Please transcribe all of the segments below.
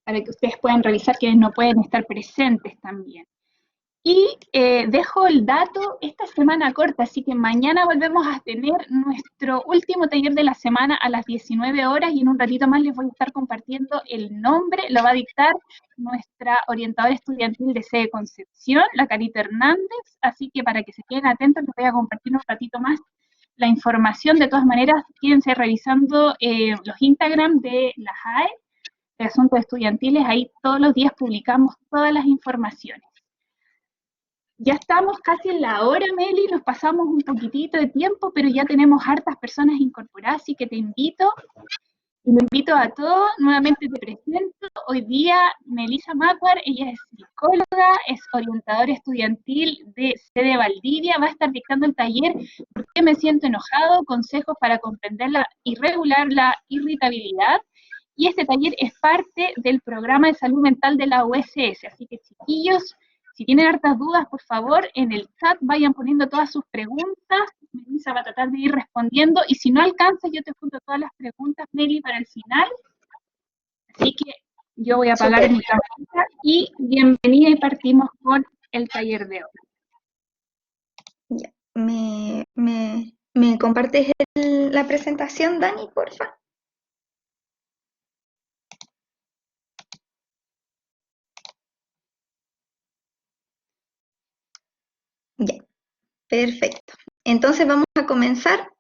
para que ustedes puedan revisar quienes no pueden estar presentes también. Y dejo el dato, esta semana corta, así que mañana volvemos a tener nuestro último taller de la semana a las 19 horas y en un ratito más les voy a estar compartiendo el nombre, lo va a dictar nuestra orientadora estudiantil de sede Concepción, la Carita Hernández, así que para que se queden atentos les voy a compartir un ratito más la información. De todas maneras, quédense revisando los Instagram de la JAE, de Asuntos Estudiantiles, ahí todos los días publicamos todas las informaciones. Ya estamos casi en la hora, Meli, nos pasamos un poquitito de tiempo, pero ya tenemos hartas personas incorporadas, así que te invito, y lo invito a todos, nuevamente te presento, hoy día Melissa Macuar, ella es psicóloga, es orientadora estudiantil de sede Valdivia, va a estar dictando el taller ¿Por qué me siento enojado? Consejos para comprenderla y regular la irritabilidad, y este taller es parte del programa de salud mental de la USS, así que chiquillos, si tienen hartas dudas, por favor, en el chat vayan poniendo todas sus preguntas. Melissa va a tratar de ir respondiendo. Y si no alcanza, yo te junto todas las preguntas, Meli, para el final. Así que yo voy a apagar mi cámara y bienvenida y partimos con el taller de hoy. Ya. ¿Me compartes la presentación, Dani, porfa? Ya, perfecto. Entonces vamos a comenzar.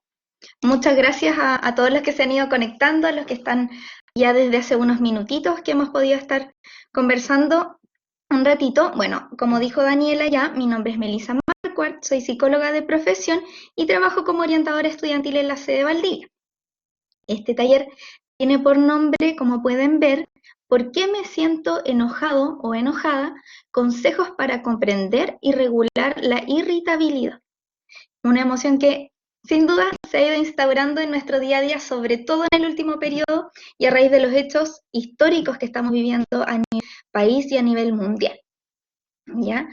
Muchas gracias a todos los que se han ido conectando, a los que están ya desde hace unos minutitos que hemos podido estar conversando un ratito. Bueno, como dijo Daniela ya, mi nombre es Melissa Marquardt, soy psicóloga de profesión y trabajo como orientadora estudiantil en la sede Valdivia. Este taller tiene por nombre, como pueden ver, ¿Por qué me siento enojado o enojada? Consejos para comprender y regular la irritabilidad. Una emoción que sin duda se ha ido instaurando en nuestro día a día, sobre todo en el último periodo y a raíz de los hechos históricos que estamos viviendo a nivel país y a nivel mundial. ¿Ya?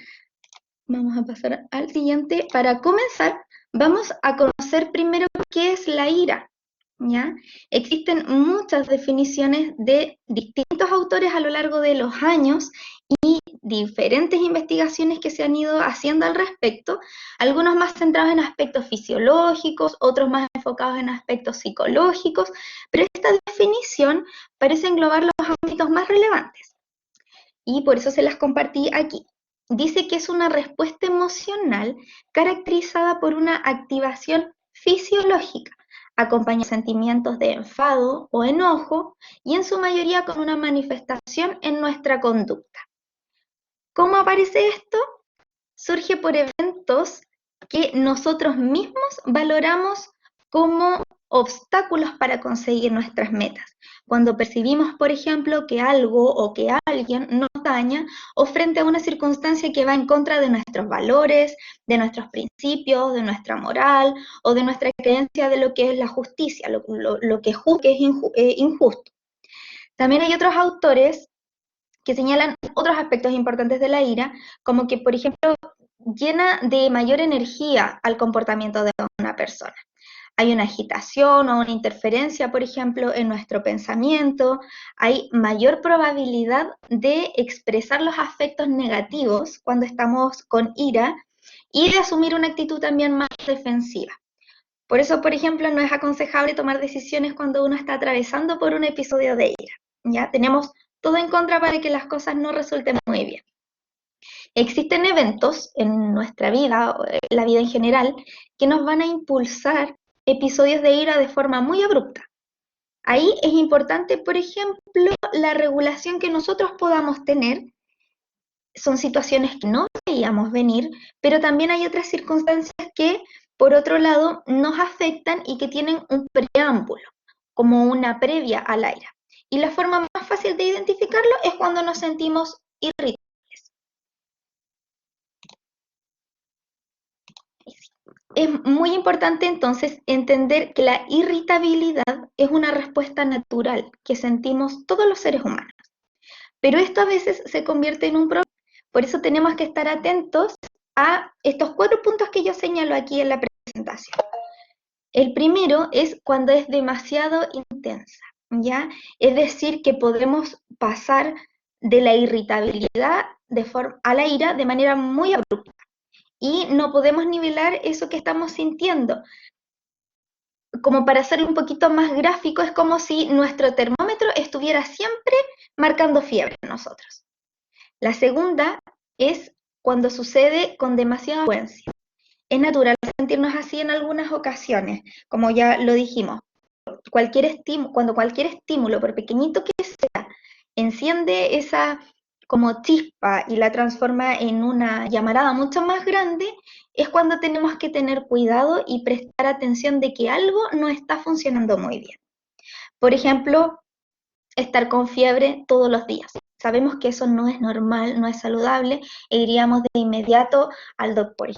Vamos a pasar al siguiente. Para comenzar, vamos a conocer primero qué es la ira. ¿Ya? Existen muchas definiciones de distintos autores a lo largo de los años y diferentes investigaciones que se han ido haciendo al respecto, algunos más centrados en aspectos fisiológicos, otros más enfocados en aspectos psicológicos, pero esta definición parece englobar los ámbitos más relevantes y por eso se las compartí aquí. Dice que es una respuesta emocional caracterizada por una activación fisiológica, acompaña sentimientos de enfado o enojo y en su mayoría con una manifestación en nuestra conducta. ¿Cómo aparece esto? Surge por eventos que nosotros mismos valoramos como obstáculos para conseguir nuestras metas. Cuando percibimos, por ejemplo, que algo o que alguien nos daña o frente a una circunstancia que va en contra de nuestros valores, de nuestros principios, de nuestra moral o de nuestra creencia de lo que es la justicia, lo que es injusto. También hay otros autores que señalan otros aspectos importantes de la ira, como que, por ejemplo, llena de mayor energía al comportamiento de una persona. Hay una agitación o una interferencia, por ejemplo, en nuestro pensamiento, hay mayor probabilidad de expresar los afectos negativos cuando estamos con ira y de asumir una actitud también más defensiva. Por eso, por ejemplo, no es aconsejable tomar decisiones cuando uno está atravesando por un episodio de ira. ¿Ya? Tenemos todo en contra para que las cosas no resulten muy bien. Existen eventos en nuestra vida, en la vida en general, que nos van a impulsar episodios de ira de forma muy abrupta. Ahí es importante, por ejemplo, la regulación que nosotros podamos tener. Son situaciones que no veíamos venir, pero también hay otras circunstancias que, por otro lado, nos afectan y que tienen un preámbulo, como una previa al ira. Y la forma más fácil de identificarlo es cuando nos sentimos irritables. Es muy importante entonces entender que la irritabilidad es una respuesta natural que sentimos todos los seres humanos. Pero esto a veces se convierte en un problema. Por eso tenemos que estar atentos a estos 4 puntos que yo señalo aquí en la presentación. El primero es cuando es demasiado intensa, ¿ya? Es decir, que podemos pasar de la irritabilidad a la ira de manera muy abrupta. Y no podemos nivelar eso que estamos sintiendo. Como para hacerlo un poquito más gráfico, es como si nuestro termómetro estuviera siempre marcando fiebre en nosotros. La segunda es cuando sucede con demasiada frecuencia. Es natural sentirnos así en algunas ocasiones, como ya lo dijimos. Cuando cualquier estímulo, por pequeñito que sea, enciende esa como chispa y la transforma en una llamarada mucho más grande, es cuando tenemos que tener cuidado y prestar atención de que algo no está funcionando muy bien. Por ejemplo, estar con fiebre todos los días. Sabemos que eso no es normal, no es saludable, e iríamos de inmediato al doctor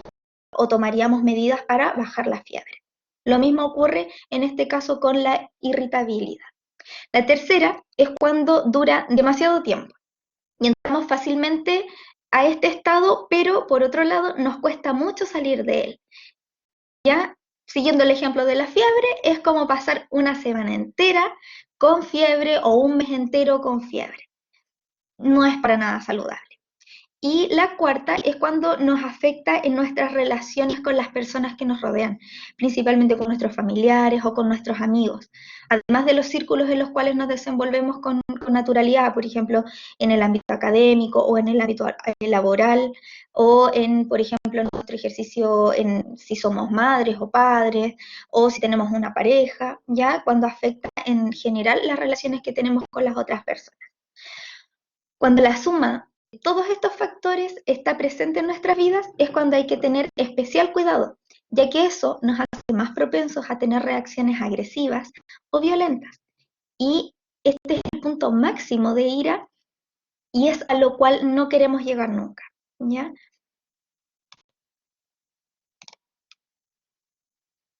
o tomaríamos medidas para bajar la fiebre. Lo mismo ocurre en este caso con la irritabilidad. La tercera es cuando dura demasiado tiempo y entramos fácilmente a este estado, pero por otro lado nos cuesta mucho salir de él. Ya, siguiendo el ejemplo de la fiebre, es como pasar una semana entera con fiebre o un mes entero con fiebre. No es para nada saludable. Y la cuarta es cuando nos afecta en nuestras relaciones con las personas que nos rodean, principalmente con nuestros familiares o con nuestros amigos, además de los círculos en los cuales nos desenvolvemos con naturalidad, por ejemplo, en el ámbito académico o en el ámbito laboral, o en, por ejemplo, en nuestro ejercicio, si somos madres o padres, o si tenemos una pareja, ya cuando afecta en general las relaciones que tenemos con las otras personas. Cuando la suma de todos estos factores está presente en nuestras vidas, es cuando hay que tener especial cuidado, ya que eso nos hace más propensos a tener reacciones agresivas o violentas. Y este es el punto máximo de ira y es a lo cual no queremos llegar nunca, ¿ya?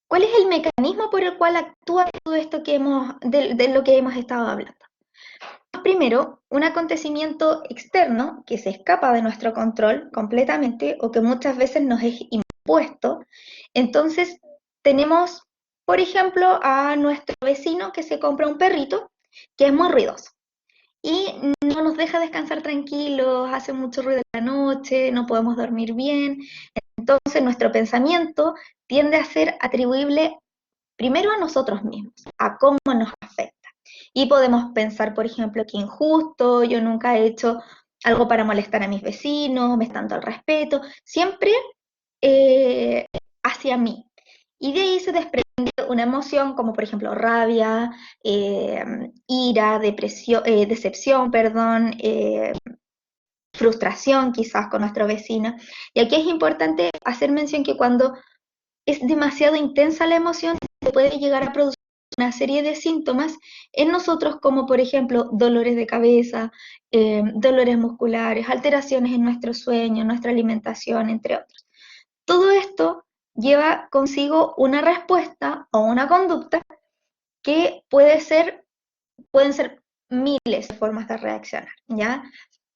¿Cuál es el mecanismo por el cual actúa todo esto de lo que hemos estado hablando? Primero, un acontecimiento externo que se escapa de nuestro control completamente o que muchas veces nos es impuesto. Entonces, tenemos, por ejemplo, a nuestro vecino que se compra un perrito que es muy ruidoso y no nos deja descansar tranquilos, hace mucho ruido en la noche, no podemos dormir bien. Entonces, nuestro pensamiento tiende a ser atribuible primero a nosotros mismos, a cómo nos afecta. Y podemos pensar, por ejemplo, que injusto, yo nunca he hecho algo para molestar a mis vecinos, me están dando el respeto, siempre hacia mí. Y de ahí se desprende una emoción como por ejemplo rabia, ira, decepción, perdón, frustración quizás con nuestro vecino. Y aquí es importante hacer mención que cuando es demasiado intensa la emoción, se puede llegar a producir una serie de síntomas en nosotros, como por ejemplo dolores de cabeza, dolores musculares, alteraciones en nuestro sueño, nuestra alimentación, entre otros. Todo esto lleva consigo una respuesta o una conducta que pueden ser miles de formas de reaccionar, ¿ya?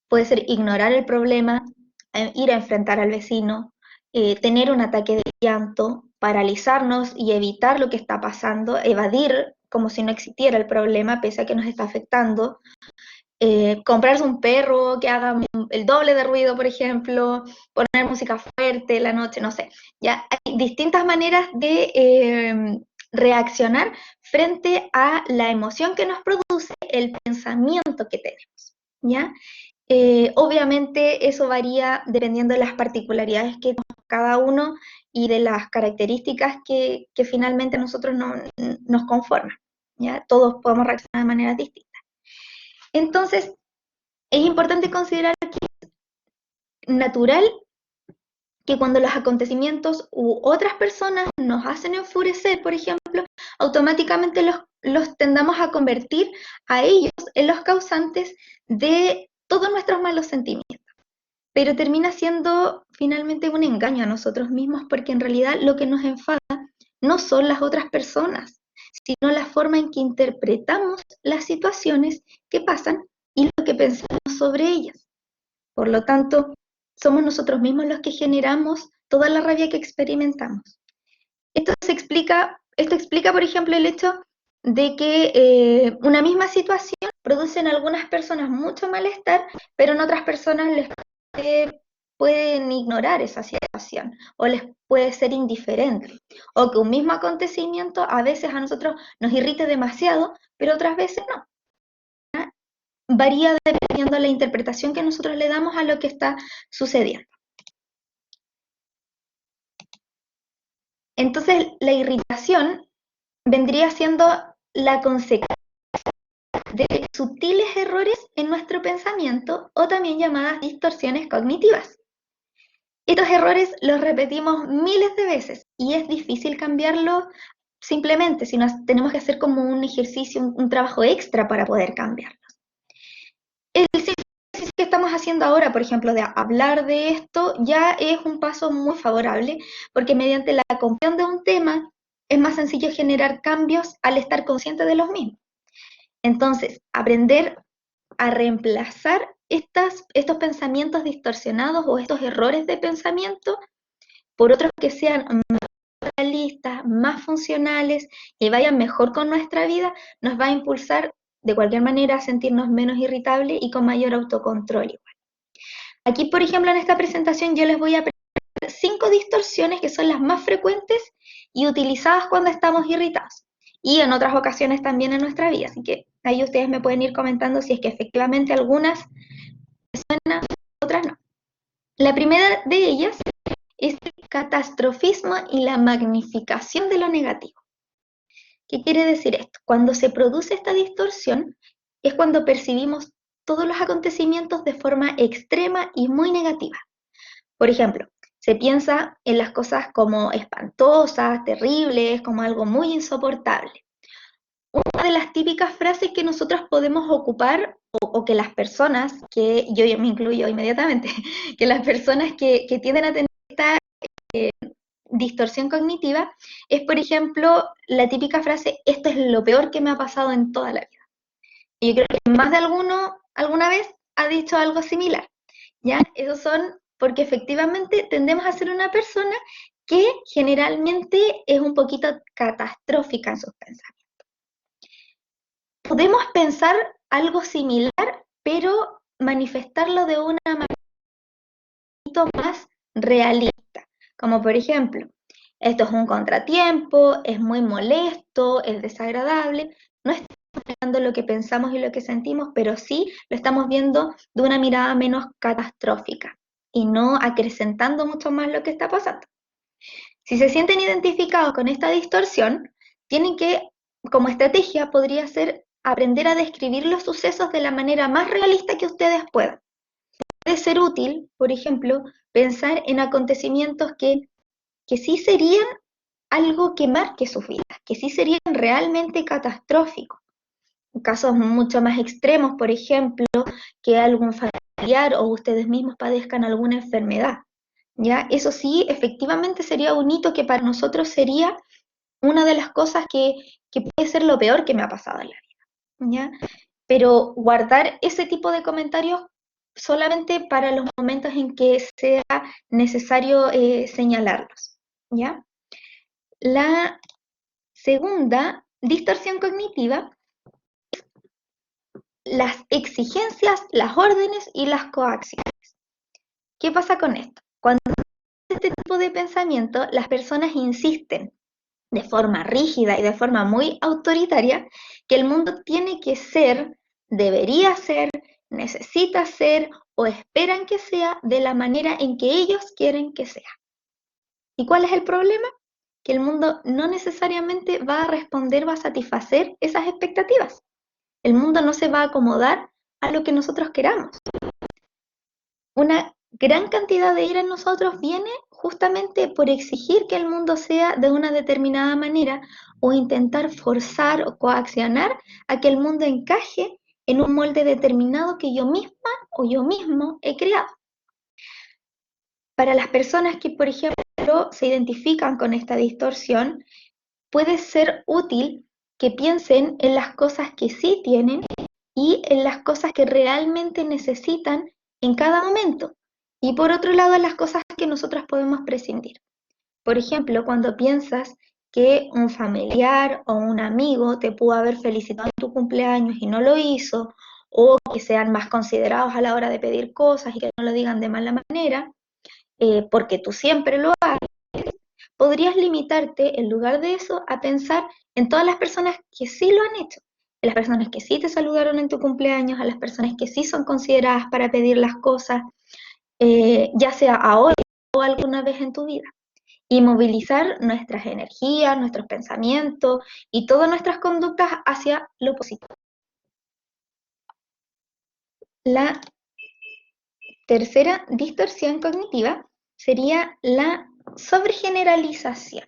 Puede ser ignorar el problema, ir a enfrentar al vecino, tener un ataque de llanto, paralizarnos y evitar lo que está pasando, evadir como si no existiera el problema pese a que nos está afectando, comprarse un perro que haga el doble de ruido, por ejemplo, poner música fuerte la noche, no sé. Ya hay distintas maneras de reaccionar frente a la emoción que nos produce el pensamiento que tenemos, ¿ya? Obviamente eso varía dependiendo de las particularidades que tenemos cada uno y de las características que finalmente nosotros nos conforman, ¿ya? Todos podemos reaccionar de maneras distintas. Entonces, es importante considerar que es natural que cuando los acontecimientos u otras personas nos hacen enfurecer, por ejemplo, automáticamente los tendamos a convertir a ellos en los causantes de todos nuestros malos sentimientos. Pero termina siendo finalmente un engaño a nosotros mismos porque en realidad lo que nos enfada no son las otras personas, sino la forma en que interpretamos las situaciones que pasan y lo que pensamos sobre ellas. Por lo tanto, somos nosotros mismos los que generamos toda la rabia que experimentamos. Esto explica, por ejemplo, el hecho de que una misma situación produce en algunas personas mucho malestar, pero en otras personas les pueden ignorar esa situación o les puede ser indiferente. O que un mismo acontecimiento a veces a nosotros nos irrite demasiado, pero otras veces no. Varía dependiendo de la interpretación que nosotros le damos a lo que está sucediendo. Entonces, la irritación vendría siendo la consecuencia de sutiles errores en nuestro pensamiento o también llamadas distorsiones cognitivas. Estos errores los repetimos miles de veces y es difícil cambiarlos simplemente, si tenemos que hacer como un ejercicio, un trabajo extra para poder cambiarlos. El ejercicio que estamos haciendo ahora, por ejemplo, de hablar de esto, ya es un paso muy favorable porque mediante la comprensión de un tema es más sencillo generar cambios al estar consciente de los mismos. Entonces, aprender a reemplazar estos pensamientos distorsionados o estos errores de pensamiento por otros que sean más realistas, más funcionales y vayan mejor con nuestra vida, nos va a impulsar de cualquier manera a sentirnos menos irritables y con mayor autocontrol igual. Aquí, por ejemplo, en esta presentación yo les voy a presentar 5 distorsiones que son las más frecuentes y utilizadas cuando estamos irritados y en otras ocasiones también en nuestra vida. Así que ahí ustedes me pueden ir comentando si es que efectivamente algunas suenan, otras no. La primera de ellas es el catastrofismo y la magnificación de lo negativo. ¿Qué quiere decir esto? Cuando se produce esta distorsión es cuando percibimos todos los acontecimientos de forma extrema y muy negativa. Por ejemplo, se piensa en las cosas como espantosas, terribles, como algo muy insoportable. Una de las típicas frases que nosotros podemos ocupar o que las personas, que yo me incluyo inmediatamente, que las personas que tienden a tener esta distorsión cognitiva es, por ejemplo, la típica frase, esto es lo peor que me ha pasado en toda la vida. Y yo creo que más de alguno alguna vez ha dicho algo similar, ¿ya? Esos son porque efectivamente tendemos a ser una persona que generalmente es un poquito catastrófica en sus pensamientos. Podemos pensar algo similar, pero manifestarlo de una manera más realista, como por ejemplo, esto es un contratiempo, es muy molesto, es desagradable, no estamos hablando lo que pensamos y lo que sentimos, pero sí lo estamos viendo de una mirada menos catastrófica y no acrecentando mucho más lo que está pasando. Si se sienten identificados con esta distorsión, tienen que, como estrategia, podría ser aprender a describir los sucesos de la manera más realista que ustedes puedan. Puede ser útil, por ejemplo, pensar en acontecimientos que sí serían algo que marque sus vidas, que sí serían realmente catastróficos. Casos mucho más extremos, por ejemplo, que algún familiar o ustedes mismos padezcan alguna enfermedad. ¿Ya? Eso sí, efectivamente sería un hito que para nosotros sería una de las cosas que puede ser lo peor que me ha pasado en la vida. ¿Ya? Pero guardar ese tipo de comentarios solamente para los momentos en que sea necesario señalarlos. ¿Ya? La segunda distorsión cognitiva, las exigencias, las órdenes y las coacciones. ¿Qué pasa con esto? Cuando este tipo de pensamiento, las personas insisten de forma rígida y de forma muy autoritaria que el mundo tiene que ser, debería ser, necesita ser o esperan que sea de la manera en que ellos quieren que sea. ¿Y cuál es el problema? Que el mundo no necesariamente va a responder, va a satisfacer esas expectativas. El mundo no se va a acomodar a lo que nosotros queramos. Una gran cantidad de ira en nosotros viene justamente por exigir que el mundo sea de una determinada manera o intentar forzar o coaccionar a que el mundo encaje en un molde determinado que yo misma o yo mismo he creado. Para las personas que, por ejemplo, se identifican con esta distorsión, puede ser útil que piensen en las cosas que sí tienen y en las cosas que realmente necesitan en cada momento. Y por otro lado, las cosas que nosotros podemos prescindir. Por ejemplo, cuando piensas que un familiar o un amigo te pudo haber felicitado en tu cumpleaños y no lo hizo, o que sean más considerados a la hora de pedir cosas y que no lo digan de mala manera, porque tú siempre lo haces, podrías limitarte en lugar de eso a pensar en todas las personas que sí lo han hecho, en las personas que sí te saludaron en tu cumpleaños, a las personas que sí son consideradas para pedir las cosas, ya sea ahora o alguna vez en tu vida. Y movilizar nuestras energías, nuestros pensamientos y todas nuestras conductas hacia lo positivo. La tercera distorsión cognitiva sería la sobregeneralización.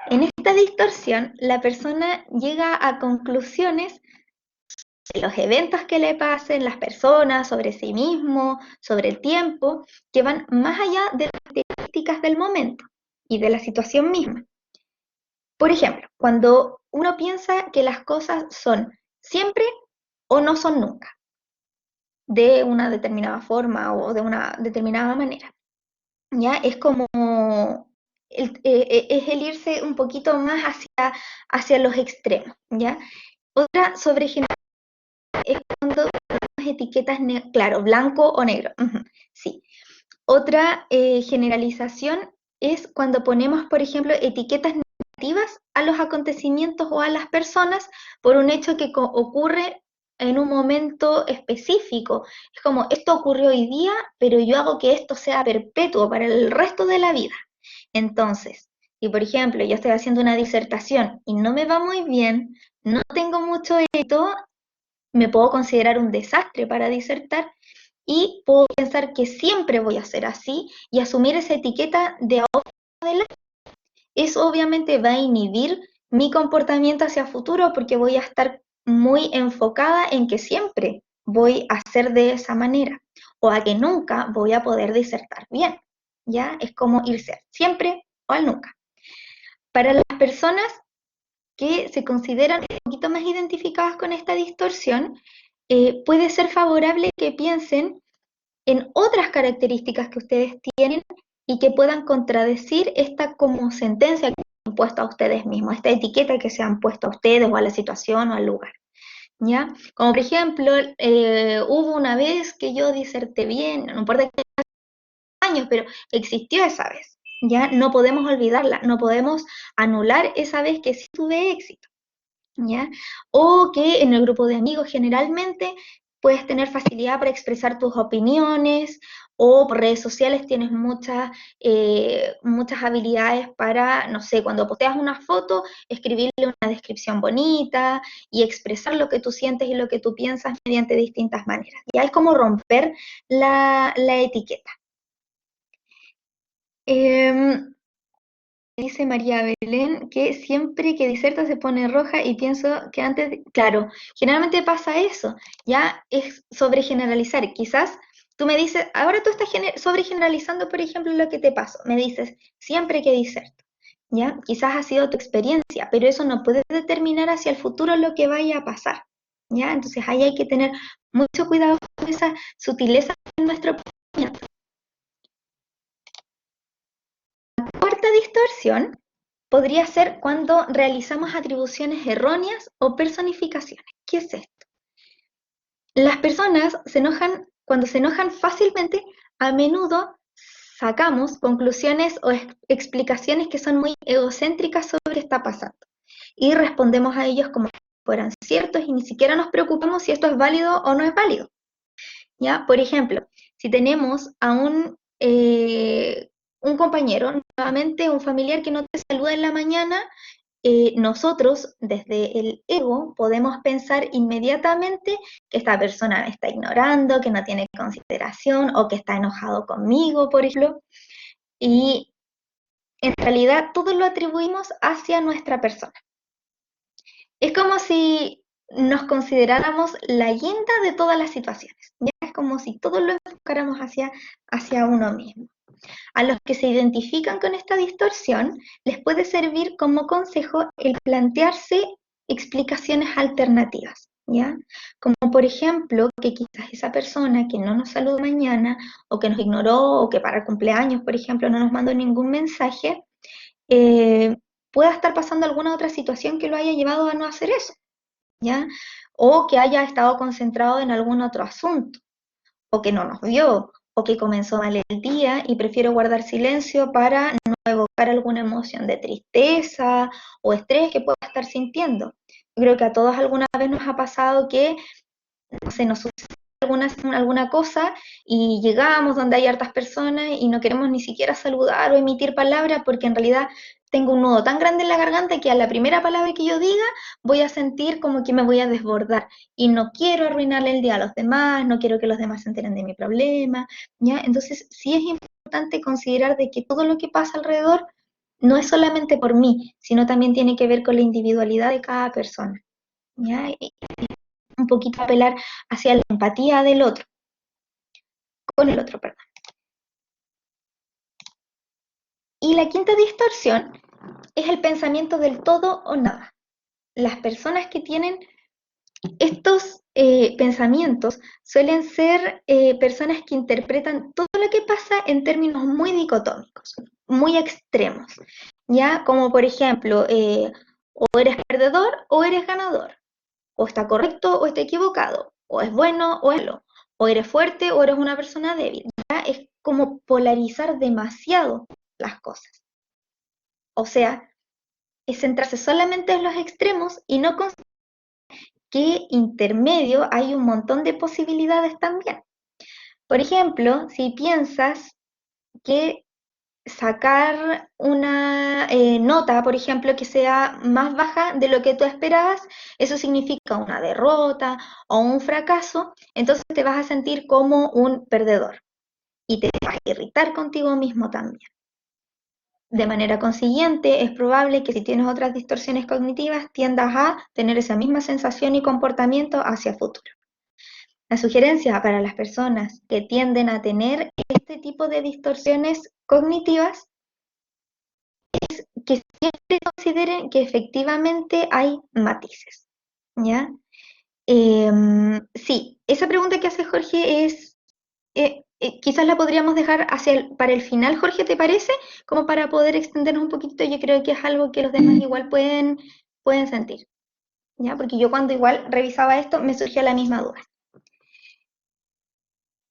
En esta distorsión, la persona llega a conclusiones de los eventos que le pasen, las personas, sobre sí mismo, sobre el tiempo, que van más allá de las características del momento y de la situación misma. Por ejemplo, cuando uno piensa que las cosas son siempre o no son nunca, de una determinada forma o de una determinada manera, ¿ya? Es como es el irse un poquito más hacia los extremos, ¿ya? Otra sobregeneración es cuando las etiquetas, claro, blanco o negro, sí. Otra generalización es cuando ponemos, por ejemplo, etiquetas negativas a los acontecimientos o a las personas por un hecho que ocurre en un momento específico. Es como, esto ocurrió hoy día, pero yo hago que esto sea perpetuo para el resto de la vida. Entonces, si por ejemplo yo estoy haciendo una disertación y no me va muy bien, no tengo mucho éxito, me puedo considerar un desastre para disertar y puedo pensar que siempre voy a ser así y asumir esa etiqueta de ahora en adelante. Eso obviamente va a inhibir mi comportamiento hacia futuro porque voy a estar muy enfocada en que siempre voy a ser de esa manera o a que nunca voy a poder disertar bien. ¿Ya? Es como irse al siempre o al nunca. Para las personas que se consideran un poquito más identificadas con esta distorsión, puede ser favorable que piensen en otras características que ustedes tienen y que puedan contradecir esta como sentencia que han puesto a ustedes mismos, esta etiqueta que se han puesto a ustedes o a la situación o al lugar. ¿Ya? Como por ejemplo, hubo una vez que yo diserté bien, no importa que años, pero existió esa vez. Ya no podemos olvidarla, no podemos anular esa vez que sí tuve éxito. ¿Ya? O que en el grupo de amigos generalmente puedes tener facilidad para expresar tus opiniones o por redes sociales tienes muchas habilidades para, no sé, cuando posteas una foto, escribirle una descripción bonita y expresar lo que tú sientes y lo que tú piensas mediante distintas maneras. Ya es como romper la etiqueta. Dice María Belén que siempre que diserta se pone roja y pienso que antes, claro, generalmente pasa eso, ya es sobregeneralizar. Quizás tú me dices, ahora tú estás sobregeneralizando, por ejemplo, lo que te pasó. Me dices, siempre que diserto, ya, quizás ha sido tu experiencia, pero eso no puede determinar hacia el futuro lo que vaya a pasar, ya. Entonces ahí hay que tener mucho cuidado con esa sutileza en nuestro pensamiento. Cuarta distorsión podría ser cuando realizamos atribuciones erróneas o personificaciones. ¿Qué es esto? Las personas cuando se enojan fácilmente, a menudo sacamos conclusiones o explicaciones que son muy egocéntricas sobre lo que está pasando y respondemos a ellos como si fueran ciertos y ni siquiera nos preocupamos si esto es válido o no es válido. ¿Ya? Por ejemplo, si tenemos a un compañero, nuevamente un familiar que no te saluda en la mañana, nosotros desde el ego podemos pensar inmediatamente que esta persona me está ignorando, que no tiene consideración o que está enojado conmigo, por ejemplo, y en realidad todo lo atribuimos hacia nuestra persona. Es como si nos consideráramos la guinda de todas las situaciones. Ya es como si todo lo enfocáramos hacia uno mismo. A los que se identifican con esta distorsión, les puede servir como consejo el plantearse explicaciones alternativas, ¿ya? Como por ejemplo, que quizás esa persona que no nos saludó mañana, o que nos ignoró, o que para cumpleaños, por ejemplo, no nos mandó ningún mensaje, pueda estar pasando alguna otra situación que lo haya llevado a no hacer eso, ¿ya? O que haya estado concentrado en algún otro asunto, o que no nos vio, o que comenzó mal el día y prefiero guardar silencio para no evocar alguna emoción de tristeza o estrés que pueda estar sintiendo. Yo creo que a todos alguna vez nos ha pasado que, no sé, nos sucede alguna cosa y llegamos donde hay hartas personas y no queremos ni siquiera saludar o emitir palabras porque en realidad tengo un nudo tan grande en la garganta que a la primera palabra que yo diga voy a sentir como que me voy a desbordar y no quiero arruinarle el día a los demás, no quiero que los demás se enteren de mi problema, ¿ya? Entonces sí es importante considerar de que todo lo que pasa alrededor no es solamente por mí, sino también tiene que ver con la individualidad de cada persona, ¿ya? Y un poquito apelar hacia la empatía del otro, con el otro, perdón. Y la quinta distorsión es el pensamiento del todo o nada. Las personas que tienen estos pensamientos suelen ser personas que interpretan todo lo que pasa en términos muy dicotómicos, muy extremos, ¿ya? Como por ejemplo, o eres perdedor o eres ganador, o está correcto o está equivocado, o es bueno o es malo, o eres fuerte o eres una persona débil, ¿ya? Es como polarizar demasiado las cosas. O sea, es centrarse solamente en los extremos y no considerar que intermedio hay un montón de posibilidades también. Por ejemplo, si piensas que sacar una nota, por ejemplo, que sea más baja de lo que tú esperabas, eso significa una derrota o un fracaso, entonces te vas a sentir como un perdedor y te vas a irritar contigo mismo también. De manera consiguiente, es probable que si tienes otras distorsiones cognitivas tiendas a tener esa misma sensación y comportamiento hacia futuro. La sugerencia para las personas que tienden a tener este tipo de distorsiones cognitivas es que siempre consideren que efectivamente hay matices, ¿ya? Sí, esa pregunta que hace Jorge es, quizás la podríamos dejar para el final, Jorge, ¿te parece? Como para poder extendernos un poquito, yo creo que es algo que los demás igual pueden sentir, ¿ya? Porque yo cuando igual revisaba esto me surgió la misma duda.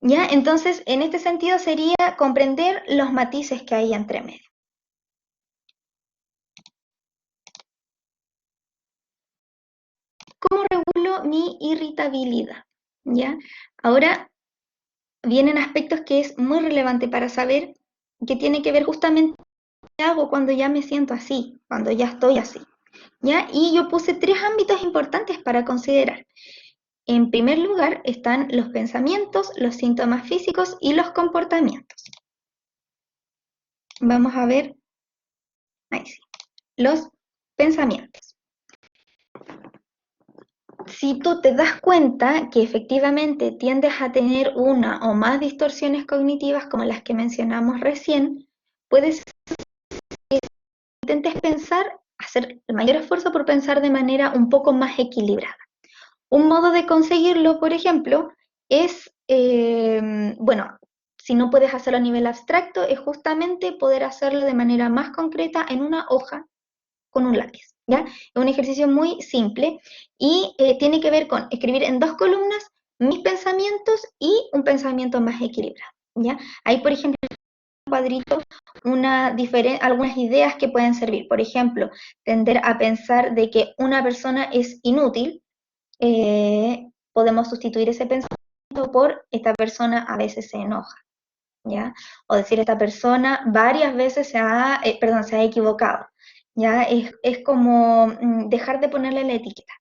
¿Ya? Entonces, en este sentido sería comprender los matices que hay entre medio. ¿Cómo regulo mi irritabilidad? ¿Ya? Ahora vienen aspectos que es muy relevante para saber que tiene que ver justamente con qué hago cuando ya me siento así, cuando ya estoy así. ¿Ya? Y yo puse 3 ámbitos importantes para considerar. En primer lugar están los pensamientos, los síntomas físicos y los comportamientos. Vamos a ver, ahí sí, los pensamientos. Si tú te das cuenta que efectivamente tiendes a tener una o más distorsiones cognitivas como las que mencionamos recién, puedes intentes pensar, hacer el mayor esfuerzo por pensar de manera un poco más equilibrada. Un modo de conseguirlo, por ejemplo, es, bueno, si no puedes hacerlo a nivel abstracto, es justamente poder hacerlo de manera más concreta en una hoja con un lápiz, ¿ya? Es un ejercicio muy simple y tiene que ver con escribir en 2 columnas mis pensamientos y un pensamiento más equilibrado, ¿ya? Ahí, por ejemplo, en un cuadrito algunas ideas que pueden servir. Por ejemplo, tender a pensar de que una persona es inútil, podemos sustituir ese pensamiento por esta persona a veces se enoja, ¿ya? O decir esta persona varias veces se ha equivocado, ¿ya? Es como dejar de ponerle la etiqueta.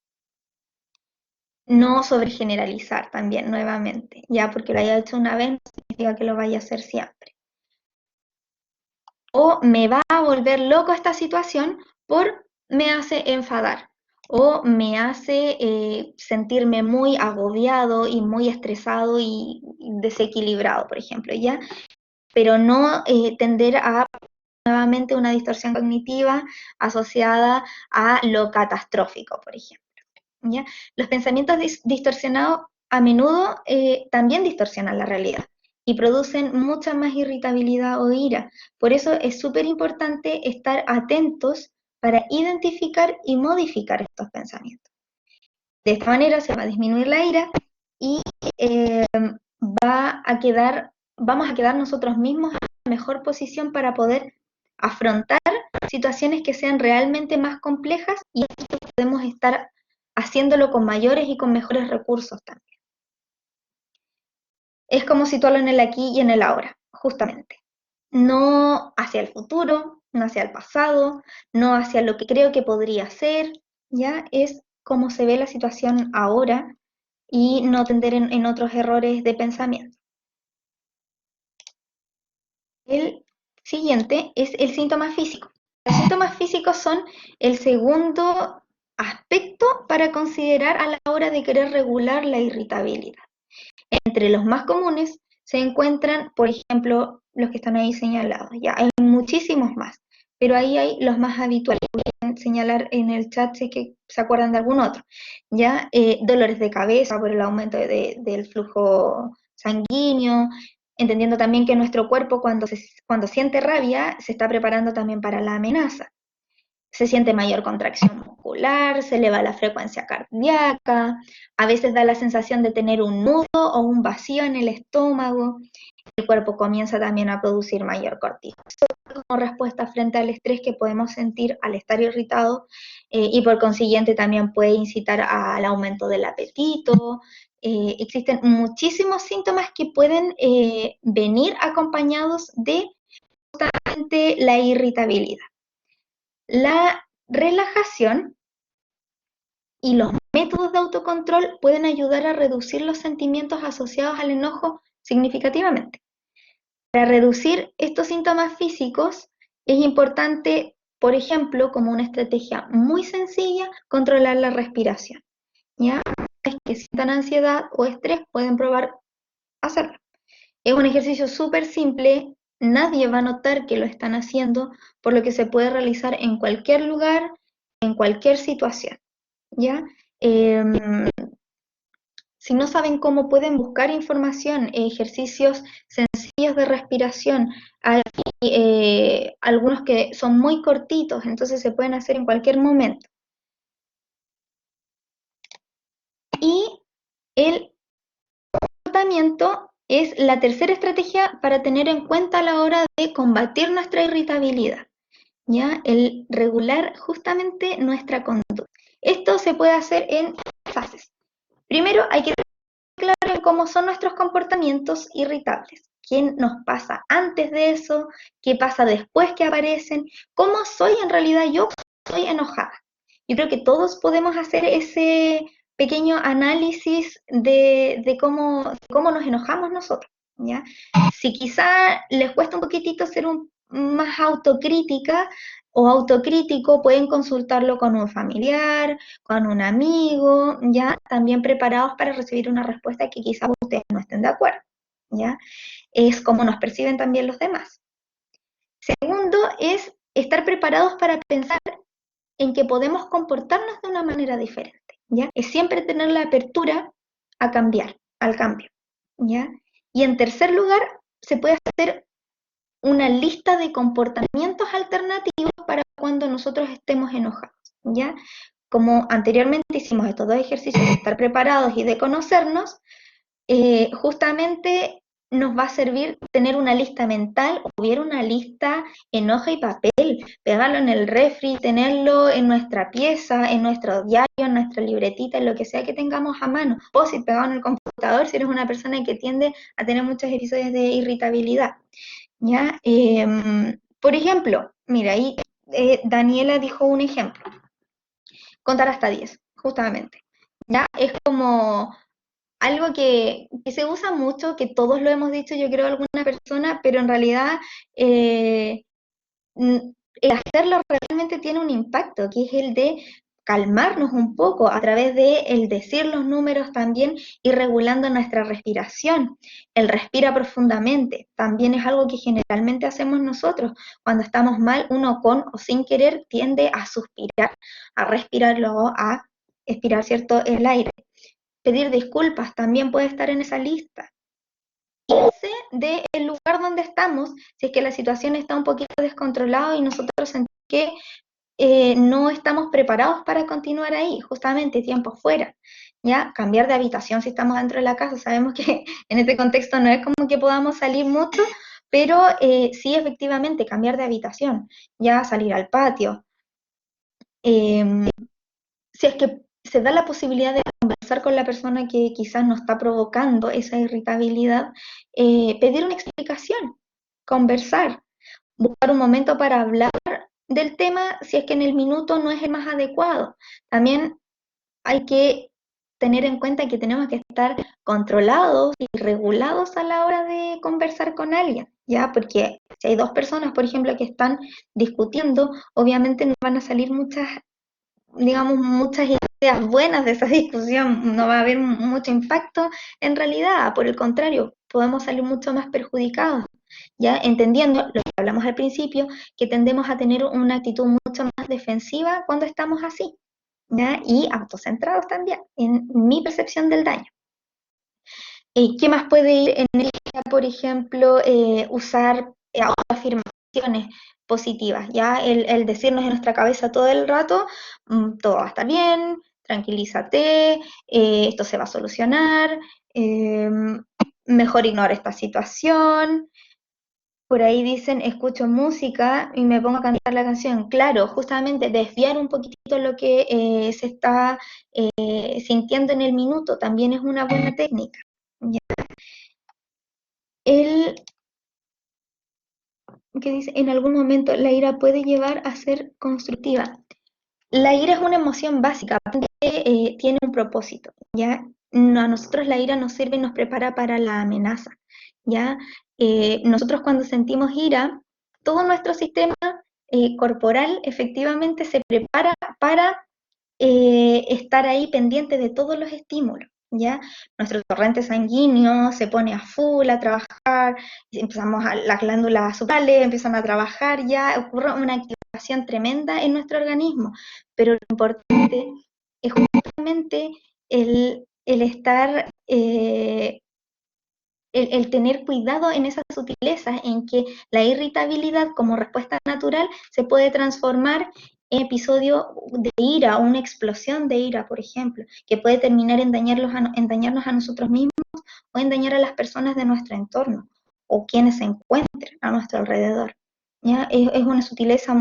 No sobregeneralizar también, nuevamente, ya porque lo haya hecho una vez no significa que lo vaya a hacer siempre. O me va a volver loco esta situación me hace enfadar o me hace sentirme muy agobiado y muy estresado y desequilibrado, por ejemplo, ¿ya? Pero no tender a nuevamente una distorsión cognitiva asociada a lo catastrófico, por ejemplo, ¿ya? Los pensamientos distorsionados a menudo también distorsionan la realidad y producen mucha más irritabilidad o ira. Por eso es súper importante estar atentos para identificar y modificar estos pensamientos. De esta manera se va a disminuir la ira y vamos a quedar nosotros mismos en la mejor posición para poder afrontar situaciones que sean realmente más complejas, y podemos estar haciéndolo con mayores y con mejores recursos también. Es como situarlo en el aquí y en el ahora, justamente. No hacia el futuro, no hacia el pasado, no hacia lo que creo que podría ser, ¿ya? Es como se ve la situación ahora y no tender en otros errores de pensamiento. El siguiente es el síntoma físico. Los síntomas físicos son el segundo aspecto para considerar a la hora de querer regular la irritabilidad. Entre los más comunes se encuentran, por ejemplo, los que están ahí señalados. Ya hay muchísimos más, pero ahí hay los más habituales. Pueden señalar en el chat si es que se acuerdan de algún otro. Ya dolores de cabeza por el aumento del flujo sanguíneo, entendiendo también que nuestro cuerpo cuando siente rabia se está preparando también para la amenaza. Se siente mayor contracción muscular, se eleva la frecuencia cardíaca, a veces da la sensación de tener un nudo o un vacío en el estómago. El cuerpo comienza también a producir mayor cortisol como respuesta frente al estrés que podemos sentir al estar irritado, y por consiguiente también puede incitar al aumento del apetito. Existen muchísimos síntomas que pueden venir acompañados de justamente la irritabilidad. La relajación y los métodos de autocontrol pueden ayudar a reducir los sentimientos asociados al enojo significativamente. Para reducir estos síntomas físicos es importante, por ejemplo, como una estrategia muy sencilla, controlar la respiración. ¿Ya? Es que sientan ansiedad o estrés, pueden probar hacerlo. Es un ejercicio súper simple, nadie va a notar que lo están haciendo, por lo que se puede realizar en cualquier lugar, en cualquier situación, ¿ya? Si no saben cómo, pueden buscar información, ejercicios sencillos de respiración. Hay algunos que son muy cortitos, entonces se pueden hacer en cualquier momento. Y el comportamiento es la tercera estrategia para tener en cuenta a la hora de combatir nuestra irritabilidad, ¿ya? El regular justamente nuestra conducta. Esto se puede hacer en fases. Primero hay que tener claro en cómo son nuestros comportamientos irritables. ¿Qué nos pasa antes de eso? ¿Qué pasa después que aparecen? ¿Cómo soy en realidad yo cuando estoy enojada? Yo creo que todos podemos hacer ese pequeño análisis de cómo nos enojamos nosotros, ¿ya? Si quizá les cuesta un poquitito ser más autocrítica o autocrítico, pueden consultarlo con un familiar, con un amigo, ¿ya? También preparados para recibir una respuesta que quizás ustedes no estén de acuerdo, ¿ya? Es como nos perciben también los demás. Segundo, es estar preparados para pensar en que podemos comportarnos de una manera diferente, ¿ya? Es siempre tener la apertura a cambiar, al cambio, ¿ya? Y en tercer lugar, se puede hacer una lista de comportamientos alternativos para cuando nosotros estemos enojados, ¿ya? Como anteriormente hicimos estos dos ejercicios de estar preparados y de conocernos, justamente nos va a servir tener una lista mental, o hubiera una lista en hoja y papel, pegarlo en el refri, tenerlo en nuestra pieza, en nuestro diario, en nuestra libretita, en lo que sea que tengamos a mano, o si pegado en el computador, si eres una persona que tiende a tener muchos episodios de irritabilidad, ¿ya? Por ejemplo, mira, ahí Daniela dijo un ejemplo, contar hasta 10, justamente, ¿ya? Es como algo que se usa mucho, que todos lo hemos dicho, yo creo, alguna persona, pero en realidad el hacerlo realmente tiene un impacto, que es el de calmarnos un poco a través de el decir los números también, y regulando nuestra respiración. El respira profundamente también es algo que generalmente hacemos nosotros. Cuando estamos mal, uno con o sin querer tiende a suspirar, a respirar, luego a expirar, ¿cierto?, el aire. Pedir disculpas también puede estar en esa lista. Irse del lugar donde estamos, si es que la situación está un poquito descontrolada y nosotros sentimos que no estamos preparados para continuar ahí, justamente tiempo fuera, ¿ya? Cambiar de habitación si estamos dentro de la casa, sabemos que en este contexto no es como que podamos salir mucho, pero sí efectivamente cambiar de habitación, ya salir al patio. Si es que se da la posibilidad de conversar con la persona que quizás nos está provocando esa irritabilidad, pedir una explicación, conversar, buscar un momento para hablar del tema si es que en el minuto no es el más adecuado. También hay que tener en cuenta que tenemos que estar controlados y regulados a la hora de conversar con alguien, ¿ya? Porque si hay dos personas, por ejemplo, que están discutiendo, obviamente no van a salir muchas, digamos, muchas ideas buenas de esa discusión, no va a haber mucho impacto en realidad, por el contrario, podemos salir mucho más perjudicados, ya entendiendo lo que hablamos al principio, que tendemos a tener una actitud mucho más defensiva cuando estamos así, ¿ya? Y autocentrados también, en mi percepción del daño. ¿Qué más puede ir en ella? Por ejemplo, usar autoafirmaciones positivas, ¿ya? El decirnos en nuestra cabeza todo el rato, todo va a estar bien, tranquilízate, esto se va a solucionar, mejor ignora esta situación. Por ahí dicen, escucho música y me pongo a cantar la canción. Claro, justamente desviar un poquitito lo que se está sintiendo en el minuto también es una buena técnica. ¿Ya? El que dice, en algún momento la ira puede llevar a ser constructiva. La ira es una emoción básica, tiene un propósito, ¿ya? No, a nosotros la ira nos sirve y nos prepara para la amenaza, ¿ya? Nosotros cuando sentimos ira, todo nuestro sistema corporal efectivamente se prepara para estar ahí pendiente de todos los estímulos, ¿ya? Nuestro torrente sanguíneo se pone a full a trabajar, empezamos a las glándulas suprales empiezan a trabajar, ya ocurre una activación tremenda en nuestro organismo, pero lo importante es justamente el estar, el tener cuidado en esas sutilezas, en que la irritabilidad como respuesta natural se puede transformar en episodio de ira o una explosión de ira, por ejemplo, que puede terminar en dañarnos a nosotros mismos o en dañar a las personas de nuestro entorno o quienes se encuentren a nuestro alrededor. ¿Ya? Es una sutileza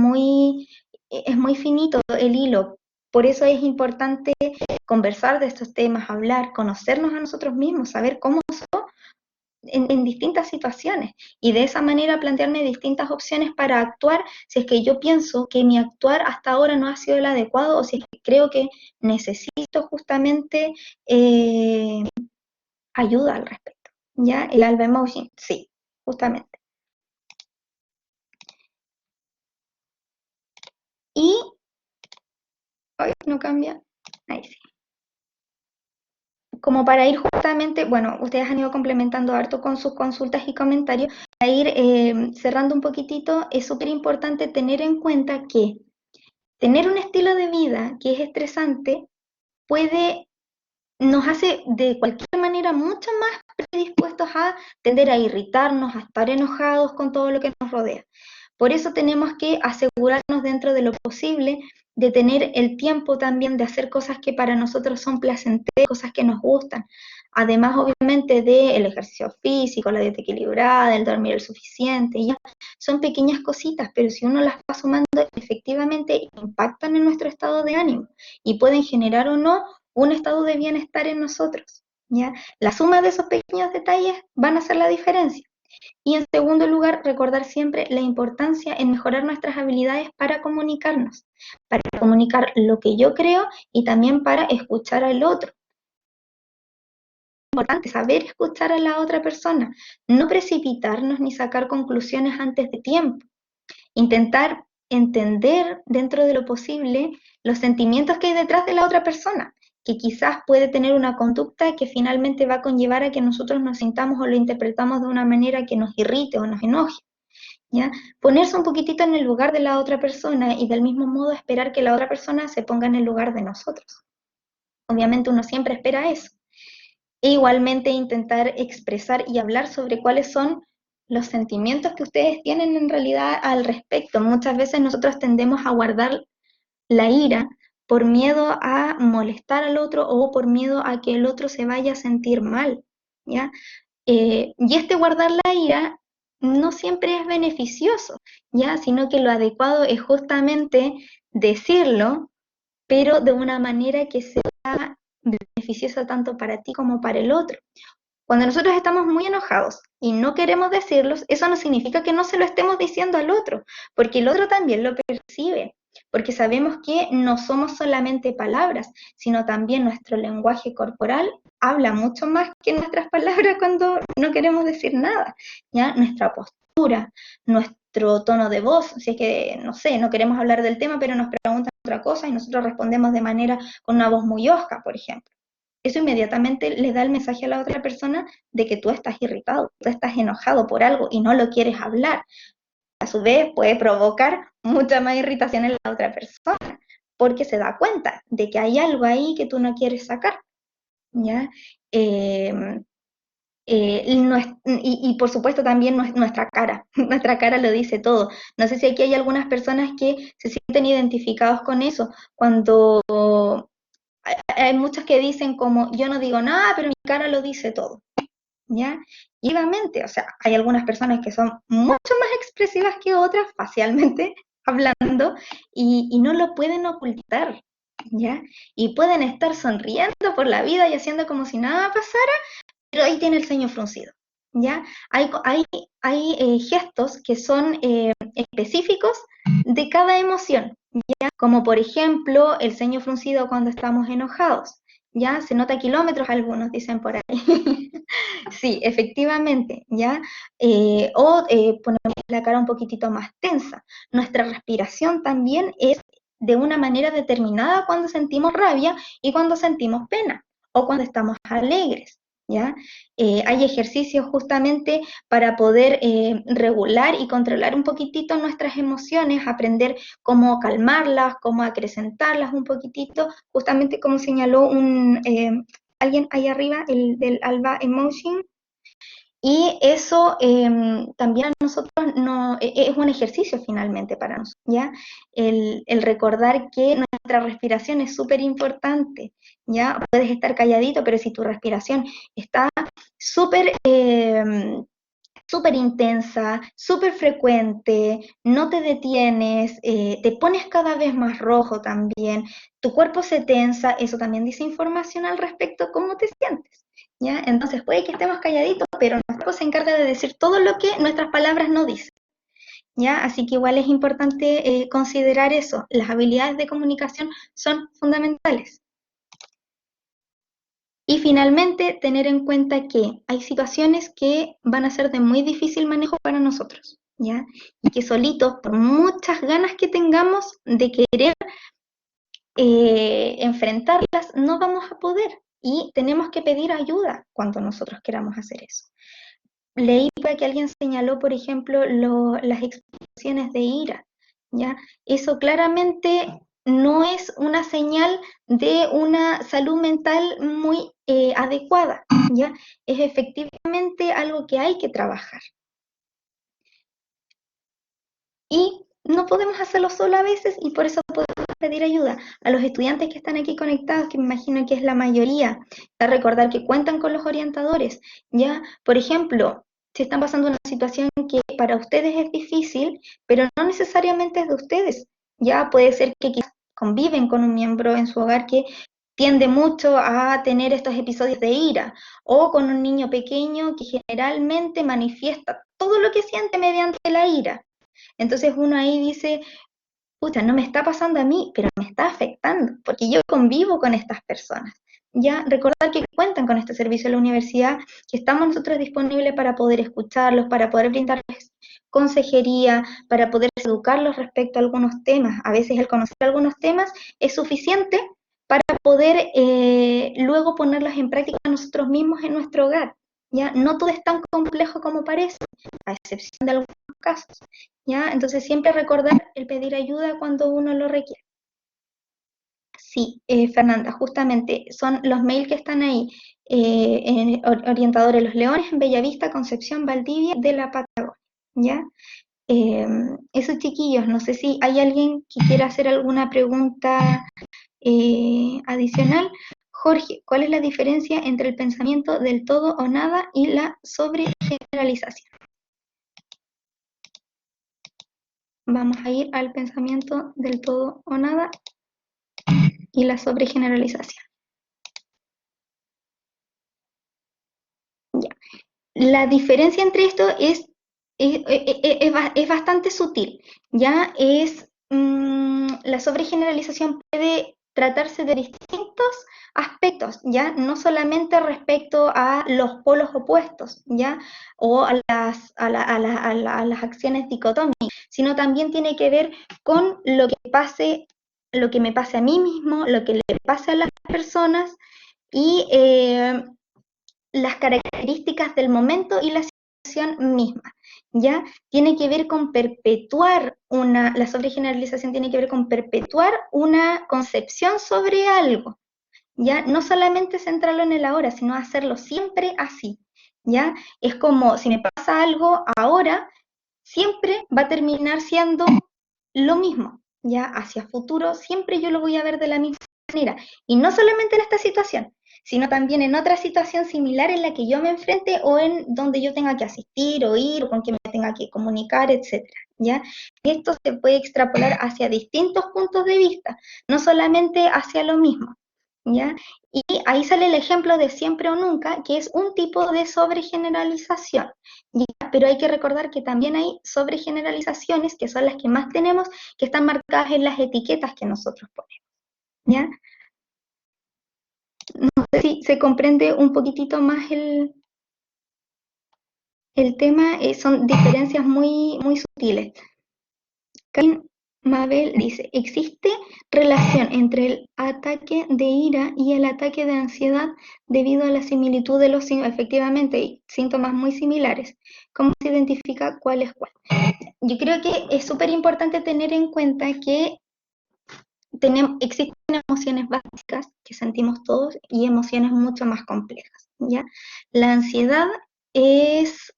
es muy finito el hilo. Por eso es importante conversar de estos temas, hablar, conocernos a nosotros mismos, saber cómo somos en distintas situaciones y de esa manera plantearme distintas opciones para actuar si es que yo pienso que mi actuar hasta ahora no ha sido el adecuado o si es que creo que necesito justamente ayuda al respecto. ¿Ya? El alba emoji, sí, justamente. Y, ay, no cambia, ahí sí. Como para ir justamente, bueno, ustedes han ido complementando harto con sus consultas y comentarios, para ir cerrando un poquitito, es súper importante tener en cuenta que tener un estilo de vida que es estresante nos hace de cualquier manera mucho más predispuestos a tender a irritarnos, a estar enojados con todo lo que nos rodea. Por eso tenemos que asegurarnos dentro de lo posible de tener el tiempo también de hacer cosas que para nosotros son placenteras, cosas que nos gustan. Además, obviamente, del ejercicio físico, la dieta equilibrada, el dormir el suficiente, ya son pequeñas cositas, pero si uno las va sumando, efectivamente impactan en nuestro estado de ánimo y pueden generar o no un estado de bienestar en nosotros, ¿ya? La suma de esos pequeños detalles van a hacer la diferencia. Y en segundo lugar, recordar siempre la importancia en mejorar nuestras habilidades para comunicar lo que yo creo y también para escuchar al otro. Es importante saber escuchar a la otra persona, no precipitarnos ni sacar conclusiones antes de tiempo. Intentar entender dentro de lo posible los sentimientos que hay detrás de la otra persona, que quizás puede tener una conducta que finalmente va a conllevar a que nosotros nos sintamos o lo interpretamos de una manera que nos irrite o nos enoje. ¿Ya? Ponerse un poquitito en el lugar de la otra persona y del mismo modo esperar que la otra persona se ponga en el lugar de nosotros. Obviamente uno siempre espera eso. E igualmente intentar expresar y hablar sobre cuáles son los sentimientos que ustedes tienen en realidad al respecto. Muchas veces nosotros tendemos a guardar la ira por miedo a molestar al otro o por miedo a que el otro se vaya a sentir mal, ¿ya? Y este guardar la ira no siempre es beneficioso, ¿ya? Sino que lo adecuado es justamente decirlo, pero de una manera que sea beneficiosa tanto para ti como para el otro. Cuando nosotros estamos muy enojados y no queremos decirlos, eso no significa que no se lo estemos diciendo al otro, porque el otro también lo percibe, porque sabemos que no somos solamente palabras, sino también nuestro lenguaje corporal habla mucho más que nuestras palabras cuando no queremos decir nada, ¿ya? Nuestra postura, nuestro tono de voz, si es que, no sé, no queremos hablar del tema, pero nos preguntan otra cosa y nosotros respondemos de manera con una voz muy hosca, por ejemplo. Eso inmediatamente le da el mensaje a la otra persona de que tú estás irritado, tú estás enojado por algo y no lo quieres hablar. A su vez puede provocar mucha más irritación en la otra persona, porque se da cuenta de que hay algo ahí que tú no quieres sacar, ¿ya? Eh, y por supuesto también nuestra cara, nuestra cara lo dice todo. No sé si aquí hay algunas personas que se sienten identificados con eso, cuando hay muchos que dicen como, yo no digo nada, pero mi cara lo dice todo, ¿ya? Y obviamente, o sea, hay algunas personas que son mucho más expresivas que otras, facialmente hablando, y no lo pueden ocultar, ¿ya? Y pueden estar sonriendo por la vida y haciendo como si nada pasara, pero ahí tiene el ceño fruncido, ¿ya? Hay gestos que son específicos de cada emoción, ¿ya? Como por ejemplo el ceño fruncido cuando estamos enojados, ¿ya? Se nota a kilómetros, algunos dicen por ahí. Sí, efectivamente, ¿ya? Ponemos la cara un poquitito más tensa. Nuestra respiración también es de una manera determinada cuando sentimos rabia y cuando sentimos pena o cuando estamos alegres, ¿ya? Hay ejercicios justamente para poder regular y controlar un poquitito nuestras emociones, aprender cómo calmarlas, cómo acrecentarlas un poquitito, justamente como señaló alguien ahí arriba, el del Alba Emotion, y eso también a nosotros es un ejercicio finalmente para nosotros, ¿ya? El recordar que nuestra respiración es súper importante, ¿ya? Puedes estar calladito, pero si tu respiración está súper súper intensa, súper frecuente, no te detienes, te pones cada vez más rojo también, tu cuerpo se tensa, eso también dice información al respecto de cómo te sientes, ¿ya? Entonces puede que estemos calladitos, pero nuestro cuerpo se encarga de decir todo lo que nuestras palabras no dicen, ¿ya? Así que igual es importante considerar eso, las habilidades de comunicación son fundamentales. Y finalmente, tener en cuenta que hay situaciones que van a ser de muy difícil manejo para nosotros, ¿ya? Y que solitos, por muchas ganas que tengamos de querer enfrentarlas, no vamos a poder. Y tenemos que pedir ayuda cuando nosotros queramos hacer eso. Leí que alguien señaló, por ejemplo, las explosiones de ira, ¿ya? Eso claramente no es una señal de una salud mental muy adecuada, ¿ya? Es efectivamente algo que hay que trabajar. Y no podemos hacerlo solo a veces y por eso podemos pedir ayuda a los estudiantes que están aquí conectados, que me imagino que es la mayoría, a recordar que cuentan con los orientadores, ¿ya? Por ejemplo, si están pasando una situación que para ustedes es difícil, pero no necesariamente es de ustedes, ya puede ser que quizás conviven con un miembro en su hogar que tiende mucho a tener estos episodios de ira, o con un niño pequeño que generalmente manifiesta todo lo que siente mediante la ira. Entonces uno ahí dice, pucha, no me está pasando a mí, pero me está afectando, porque yo convivo con estas personas. Ya, recordar que cuentan con este servicio en la universidad, que estamos nosotros disponibles para poder escucharlos, para poder brindarles consejería, para poder educarlos respecto a algunos temas. A veces el conocer algunos temas es suficiente para poder luego ponerlos en práctica nosotros mismos en nuestro hogar. Ya, no todo es tan complejo como parece, a excepción de algunos casos. ¿Ya? Entonces siempre recordar el pedir ayuda cuando uno lo requiere. Sí, Fernanda, justamente son los mails que están ahí, orientadores Los Leones en Bellavista, Concepción, Valdivia, de la Patagonia, ¿ya? Eso, chiquillos, no sé si hay alguien que quiera hacer alguna pregunta adicional. Jorge, ¿cuál es la diferencia entre el pensamiento del todo o nada y la sobregeneralización? Vamos a ir al pensamiento del todo o nada y la sobregeneralización. Ya. La diferencia entre esto es bastante sutil. Ya es la sobregeneralización puede tratarse de distintos aspectos, ya no solamente respecto a los polos opuestos, ya o a las acciones dicotómicas, sino también tiene que ver con lo que me pase a mí mismo, lo que le pase a las personas y las características del momento y la situación misma, ¿ya? Tiene que ver con la sobregeneralización tiene que ver con perpetuar una concepción sobre algo, ¿ya? No solamente centrarlo en el ahora, sino hacerlo siempre así, ¿ya? Es como si me pasa algo ahora, siempre va a terminar siendo lo mismo, ¿ya? Hacia futuro, siempre yo lo voy a ver de la misma manera. Y no solamente en esta situación, sino también en otra situación similar en la que yo me enfrente o en donde yo tenga que asistir o ir o con quien me tenga que comunicar, etcétera, ¿ya? Esto se puede extrapolar hacia distintos puntos de vista, no solamente hacia lo mismo, ¿ya? Y ahí sale el ejemplo de siempre o nunca, que es un tipo de sobregeneralización, ¿ya? Pero hay que recordar que también hay sobregeneralizaciones, que son las que más tenemos, que están marcadas en las etiquetas que nosotros ponemos, ¿ya? No sé si se comprende un poquitito más el tema, son diferencias muy, muy sutiles. Karin Mabel dice, ¿existe relación entre el ataque de ira y el ataque de ansiedad debido a la similitud de los síntomas? Efectivamente, hay síntomas muy similares. ¿Cómo se identifica cuál es cuál? Yo creo que es súper importante tener en cuenta que existen emociones básicas que sentimos todos y emociones mucho más complejas, ¿ya? La ansiedad es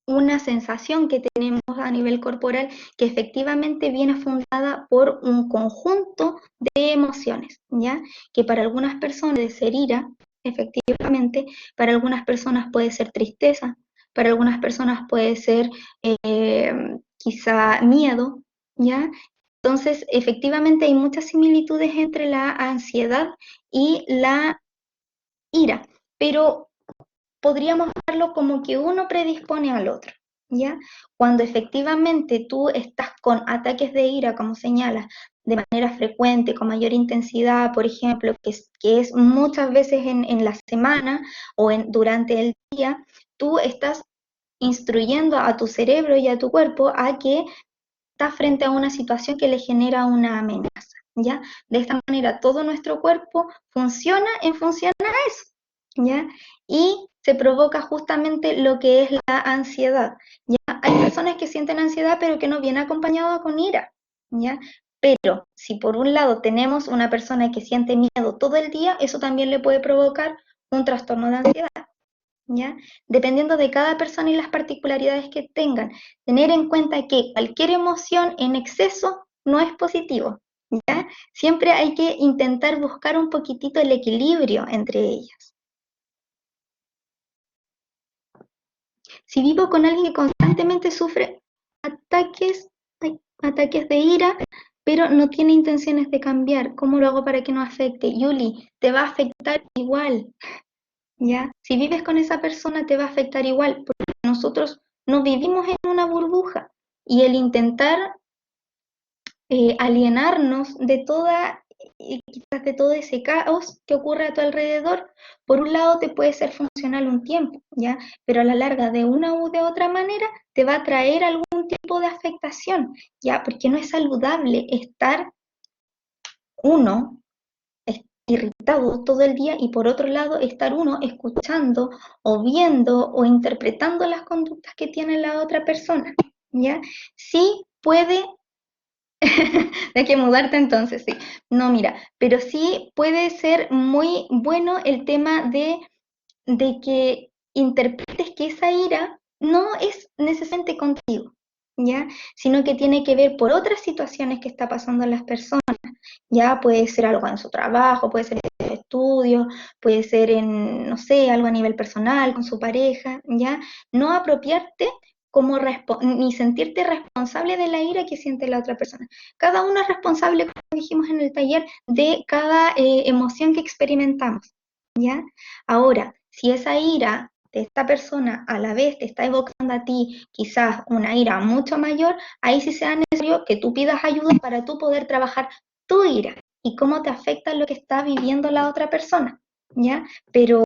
una sensación que tenemos a nivel corporal que efectivamente viene fundada por un conjunto de emociones, ¿ya? Que para algunas personas puede ser ira, efectivamente, para algunas personas puede ser tristeza, para algunas personas puede ser quizá miedo, ¿ya? Entonces, efectivamente hay muchas similitudes entre la ansiedad y la ira, pero podríamos verlo como que uno predispone al otro, ¿ya? Cuando efectivamente tú estás con ataques de ira, como señalas, de manera frecuente, con mayor intensidad, por ejemplo, que es muchas veces en la semana o durante el día, tú estás instruyendo a tu cerebro y a tu cuerpo a que está frente a una situación que le genera una amenaza, ¿ya? De esta manera todo nuestro cuerpo funciona en función a eso, ¿ya? Y se provoca justamente lo que es la ansiedad, ¿ya? Hay personas que sienten ansiedad pero que no viene acompañada con ira, ¿ya? Pero si por un lado tenemos una persona que siente miedo todo el día, eso también le puede provocar un trastorno de ansiedad, ¿ya? Dependiendo de cada persona y las particularidades que tengan. Tener en cuenta que cualquier emoción en exceso no es positivo, ¿ya? Siempre hay que intentar buscar un poquitito el equilibrio entre ellas. Si vivo con alguien que constantemente sufre ataques, ataques de ira, pero no tiene intenciones de cambiar, ¿cómo lo hago para que no afecte? Yuli, te va a afectar igual, ¿ya? Si vives con esa persona te va a afectar igual, porque nosotros no vivimos en una burbuja y el intentar alienarnos de quizás de todo ese caos que ocurre a tu alrededor, por un lado te puede ser funcional un tiempo, ¿ya? Pero a la larga, de una u de otra manera, te va a traer algún tipo de afectación, ¿ya? Porque no es saludable estar uno irritado todo el día y por otro lado estar uno escuchando o viendo o interpretando las conductas que tiene la otra persona, ¿ya? Sí puede, hay que mudarte entonces, sí. No, mira, pero sí puede ser muy bueno el tema de que interpretes que esa ira no es necesariamente contigo, ¿ya? Sino que tiene que ver por otras situaciones que está pasando en las personas, ¿ya? Puede ser algo en su trabajo, puede ser en su estudio, puede ser en, no sé, algo a nivel personal, con su pareja, ¿ya? No apropiarte como ni sentirte responsable de la ira que siente la otra persona. Cada uno es responsable, como dijimos en el taller, de cada emoción que experimentamos, ¿ya? Ahora, si esa ira de esta persona a la vez te está evocando a ti quizás una ira mucho mayor, ahí sí será necesario que tú pidas ayuda para tú poder trabajar tu ira y cómo te afecta lo que está viviendo la otra persona, ¿ya? Pero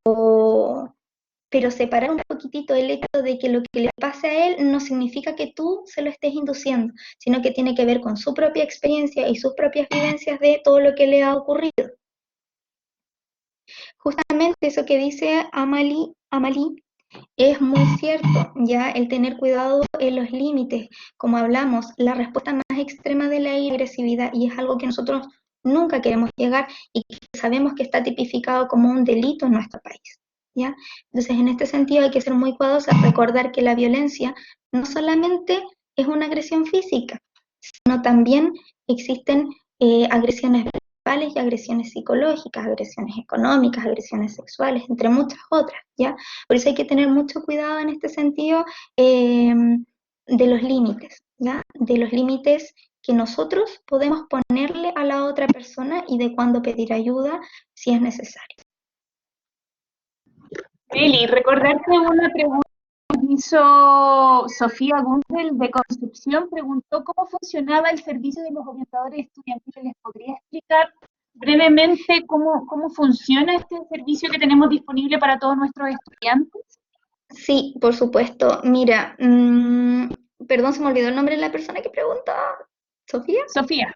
separar un poquitito el hecho de que lo que le pase a él no significa que tú se lo estés induciendo, sino que tiene que ver con su propia experiencia y sus propias vivencias de todo lo que le ha ocurrido. Justamente eso que dice Amalie es muy cierto, ya el tener cuidado en los límites, como hablamos, la respuesta más extrema de la agresividad, y es algo que nosotros nunca queremos llegar y que sabemos que está tipificado como un delito en nuestro país, ¿ya? Entonces, en este sentido hay que ser muy cuidadosos, recordar que la violencia no solamente es una agresión física, sino también existen agresiones verbales y agresiones psicológicas, agresiones económicas, agresiones sexuales, entre muchas otras, ¿ya? Por eso hay que tener mucho cuidado en este sentido de los límites, ¿ya? De los límites que nosotros podemos ponerle a la otra persona y de cuándo pedir ayuda si es necesario. Meli, recordarte una pregunta que hizo Sofía Gundel de Concepción, preguntó cómo funcionaba el servicio de los orientadores estudiantiles. ¿Les podría explicar brevemente cómo funciona este servicio que tenemos disponible para todos nuestros estudiantes? Sí, por supuesto. Mira, perdón, se me olvidó el nombre de la persona que preguntó. ¿Sofía? Sofía.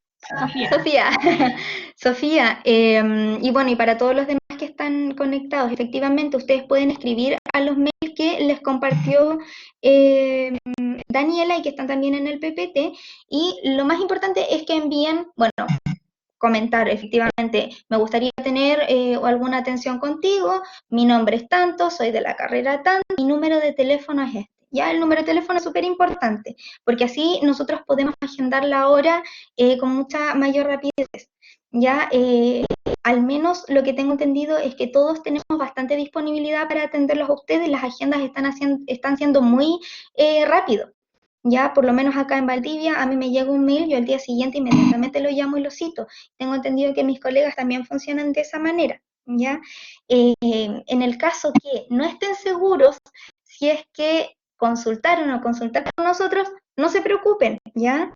Sofía, Sofía, y bueno, y para todos los demás que están conectados, efectivamente ustedes pueden escribir a los mails que les compartió Daniela y que están también en el PPT, y lo más importante es que envíen, bueno, comentar efectivamente, me gustaría tener alguna atención contigo, mi nombre es tanto, soy de la carrera tanto, mi número de teléfono es este. Ya el número de teléfono es súper importante, porque así nosotros podemos agendar la hora con mucha mayor rapidez. Ya, al menos lo que tengo entendido es que todos tenemos bastante disponibilidad para atenderlos a ustedes, las agendas están siendo muy rápido. Ya, por lo menos acá en Valdivia, a mí me llega un mail, yo al día siguiente inmediatamente lo llamo y lo cito. Tengo entendido que mis colegas también funcionan de esa manera, ¿ya? En el caso que no estén seguros si es que consultaron o consultar con nosotros, no se preocupen, ¿ya?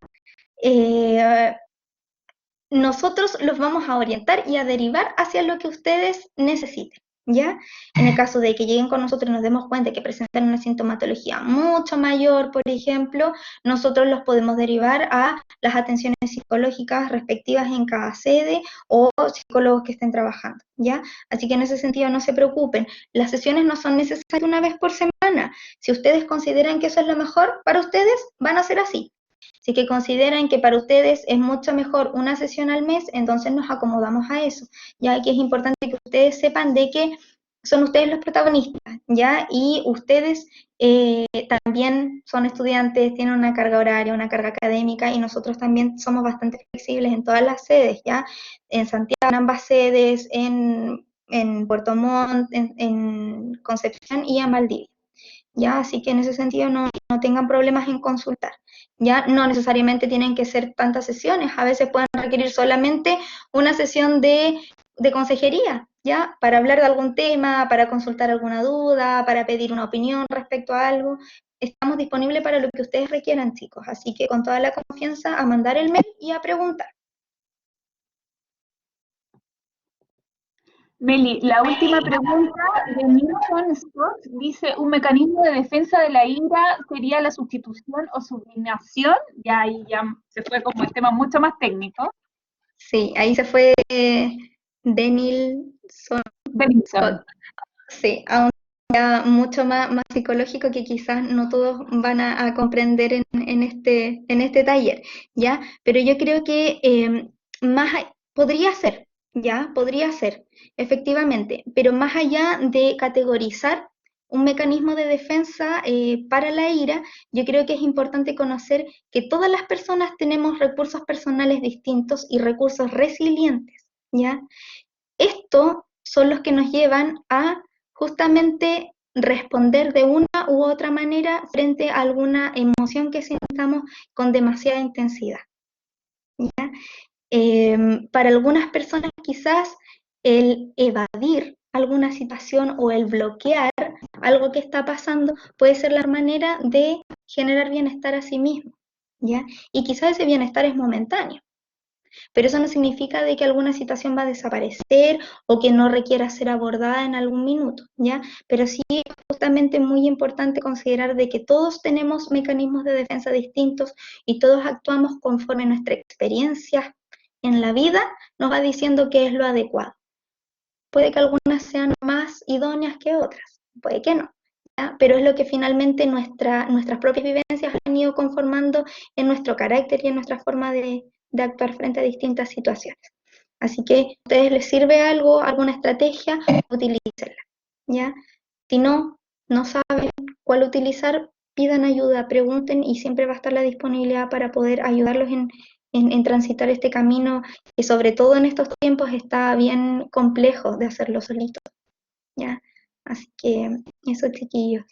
Nosotros los vamos a orientar y a derivar hacia lo que ustedes necesiten, ¿ya? En el caso de que lleguen con nosotros y nos demos cuenta que presentan una sintomatología mucho mayor, por ejemplo, nosotros los podemos derivar a las atenciones psicológicas respectivas en cada sede o psicólogos que estén trabajando, ¿ya? Así que en ese sentido no se preocupen, las sesiones no son necesarias una vez por semana. Si ustedes consideran que eso es lo mejor para ustedes, van a ser así. Si que consideran que para ustedes es mucho mejor una sesión al mes, entonces nos acomodamos a eso, ya que es importante que ustedes sepan de que son ustedes los protagonistas, ¿ya? Y ustedes también son estudiantes, tienen una carga horaria, una carga académica, y nosotros también somos bastante flexibles en todas las sedes, ¿ya? En Santiago, en ambas sedes, en Puerto Montt, en Concepción y en Valdivia. ¿Ya? Así que en ese sentido no tengan problemas en consultar. Ya no necesariamente tienen que ser tantas sesiones, a veces pueden requerir solamente una sesión de consejería, ¿ya? Para hablar de algún tema, para consultar alguna duda, para pedir una opinión respecto a algo. Estamos disponibles para lo que ustedes requieran, chicos, así que con toda la confianza a mandar el mail y a preguntar. Meli, la última pregunta de Newton Scott dice, ¿un mecanismo de defensa de la ira sería la sustitución o sublimación? Ya ahí ya se fue como el tema mucho más técnico. Sí, ahí se fue Denilson Scott. Sí, aún ya mucho más psicológico que quizás no todos van a comprender en este taller, ¿ya? Pero yo creo que podría ser, ¿ya? Podría ser, efectivamente, pero más allá de categorizar un mecanismo de defensa para la ira, yo creo que es importante conocer que todas las personas tenemos recursos personales distintos y recursos resilientes, ¿ya? Estos son los que nos llevan a justamente responder de una u otra manera frente a alguna emoción que sintamos con demasiada intensidad, ¿ya? Para algunas personas quizás el evadir alguna situación o el bloquear algo que está pasando puede ser la manera de generar bienestar a sí mismo, ¿ya? Y quizás ese bienestar es momentáneo, pero eso no significa de que alguna situación va a desaparecer o que no requiera ser abordada en algún minuto, ¿ya? Pero sí es justamente muy importante considerar de que todos tenemos mecanismos de defensa distintos y todos actuamos conforme nuestra experiencia en la vida nos va diciendo qué es lo adecuado. Puede que algunas sean más idóneas que otras, puede que no, ¿ya? Pero es lo que finalmente nuestras propias vivencias han ido conformando en nuestro carácter y en nuestra forma de actuar frente a distintas situaciones. Así que a ustedes les sirve algo, alguna estrategia, utilícenla, ¿ya? Si no saben cuál utilizar, pidan ayuda, pregunten y siempre va a estar la disponibilidad para poder ayudarlos en transitar este camino que sobre todo en estos tiempos está bien complejo de hacerlo solito, ¿ya? Así que eso, chiquillos.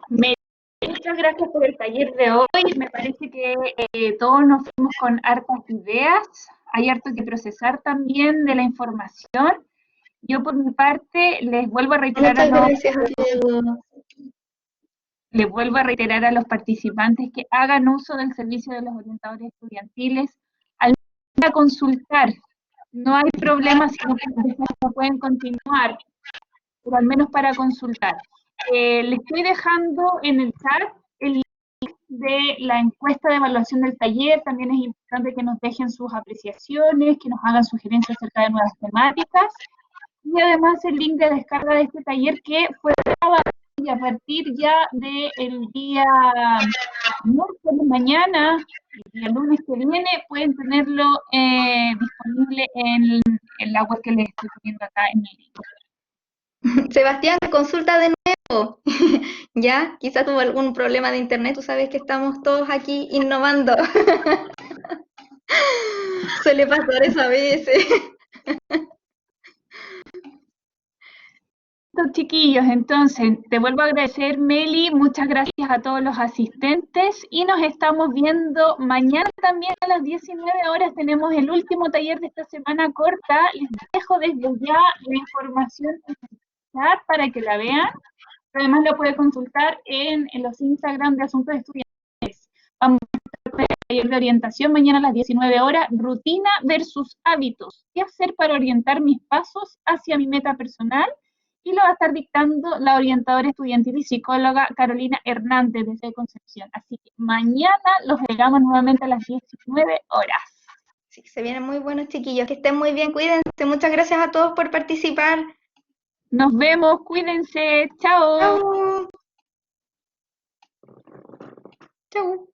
Muchas gracias por el taller de hoy. Me parece que todos nos fuimos con hartas ideas. Hay harto que procesar también de la información. Yo por mi parte les vuelvo a reiterar Muchas gracias a todos. les vuelvo a reiterar a los participantes que hagan uso del servicio de los orientadores estudiantiles al menos a consultar. No hay problema si no pueden continuar, pero al menos para consultar. Le estoy dejando en el chat el link de la encuesta de evaluación del taller. También es importante que nos dejen sus apreciaciones, que nos hagan sugerencias acerca de nuevas temáticas. Y además el link de descarga de este taller que fue grabado y a partir ya del día miércoles mañana, el día lunes que viene, pueden tenerlo disponible en la web que les estoy poniendo acá en el link. Sebastián, consulta de nuevo. Ya, quizás tuvo algún problema de internet, tú sabes que estamos todos aquí innovando. Suele pasar eso a veces. Chiquillos, entonces te vuelvo a agradecer, Meli, muchas gracias a todos los asistentes y nos estamos viendo mañana también a las 19 horas. Tenemos el último taller de esta semana corta. Les dejo desde ya la información en el chat para que la vean. Además lo puede consultar en los Instagram de Asuntos Estudiantiles. Vamos a estar con el taller de orientación mañana a las 19 horas, rutina versus hábitos. ¿Qué hacer para orientar mis pasos hacia mi meta personal? Y lo va a estar dictando la orientadora estudiantil y psicóloga Carolina Hernández desde Concepción. Así que mañana los esperamos nuevamente a las 19 horas. Sí, se vienen muy buenos, chiquillos. Que estén muy bien, cuídense. Muchas gracias a todos por participar. Nos vemos, cuídense. Chao. Chau. Chau.